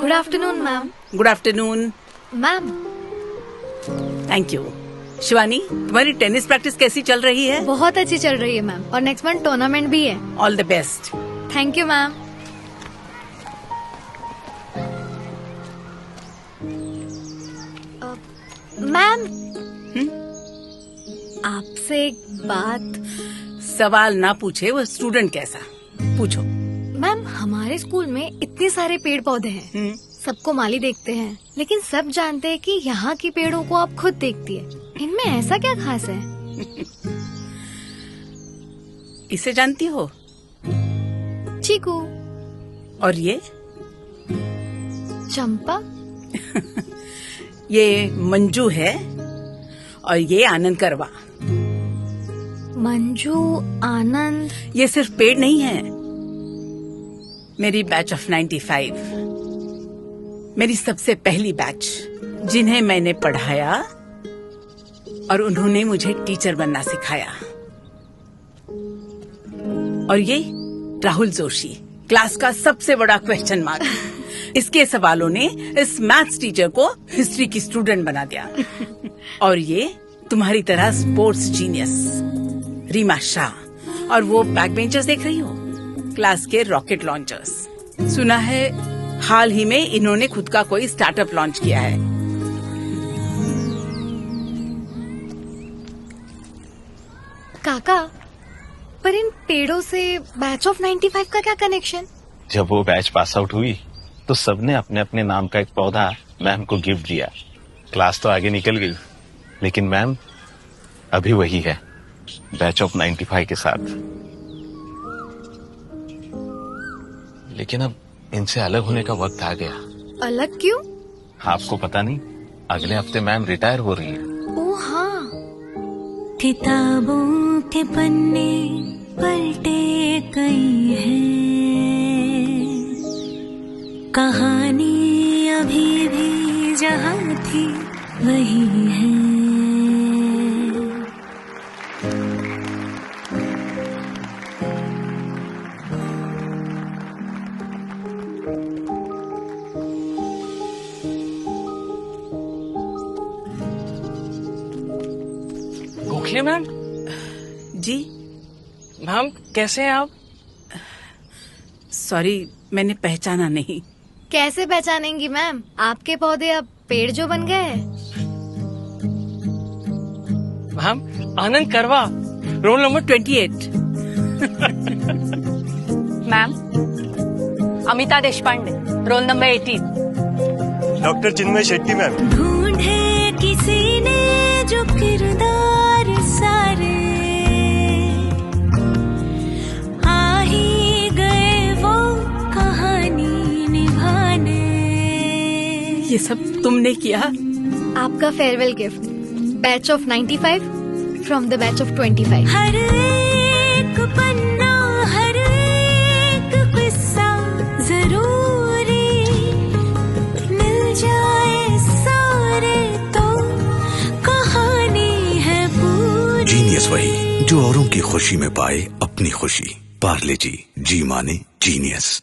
Good afternoon ma'am. Good afternoon ma'am, thank you. Shivani, तुम्हारी tennis practice कैसी चल रही है? बहुत अच्छी चल रही है मैम, और नेक्स्ट मंथ टूर्नामेंट भी है। All the best. Thank you ma'am. Ma'am, आपसे एक बात। सवाल ना पूछे वो स्टूडेंट कैसा, पूछो। मैम, हमारे स्कूल में इतने सारे पेड़ पौधे हैं, सबको माली देखते हैं, लेकिन सब जानते हैं कि यहाँ की पेड़ों को आप खुद देखती है। इनमें ऐसा क्या खास है? इसे जानती हो? चीकू। और ये? चंपा। ये मंजू है और ये आनंद करवा। मंजू, आनंद। ये सिर्फ पेड़ नहीं है, मेरी बैच ऑफ 95, मेरी सबसे पहली बैच, जिन्हें मैंने पढ़ाया और उन्होंने मुझे टीचर बनना सिखाया। और ये राहुल जोशी, क्लास का सबसे बड़ा क्वेश्चन मार्क। इसके सवालों ने इस मैथ्स टीचर को हिस्ट्री की स्टूडेंट बना दिया। और ये तुम्हारी तरह स्पोर्ट्स जीनियस रीमा शाह, और वो बैक बेंचर्स देख रही हो, क्लास के रॉकेट लॉन्चर्स। सुना है हाल ही में इन्होंने खुद का कोई स्टार्टअप लॉन्च किया है। काका, पर इन पेड़ों से बैच ऑफ 95 का क्या कनेक्शन? जब वो बैच पास आउट हुई तो सबने अपने अपने नाम का एक पौधा मैम को गिफ्ट दिया। क्लास तो आगे निकल गई, लेकिन मैम अभी वही है, बैच ऑफ 95 के साथ। लेकिन अब इनसे अलग होने का वक्त आ गया। अलग क्यों? आपको पता नहीं, अगले हफ्ते मैम रिटायर हो रही है। ओह हाँ। किताबों के पन्ने पलटे कई हैं, कहानी अभी भी जहाँ थी वही है। गोखले मैम। जी मैम, कैसे हैं आप? सॉरी, मैंने पहचाना नहीं। कैसे पहचानेंगी मैम, आपके पौधे अब पेड़ जो बन गए हैं। Ma'am, Anand Karwa, roll number 28। Ma'am, Amita Deshpande, roll number 18। Doctor Chinmay Shetty ma'am. ढूंढे किसी ने जो किरदार सारे, आ ही गए वो कहानी निभाने। ये सब तुमने किया? आपका farewell gift, batch of 95 from the batch of 25। हर एक पन्ना, हर एक किस्सा जरूरी मिल जाए सारे तो कहानी है पूरी। जीनियस वही जो औरों की खुशी में पाए अपनी खुशी। पार्ले जी, जी माने जीनियस।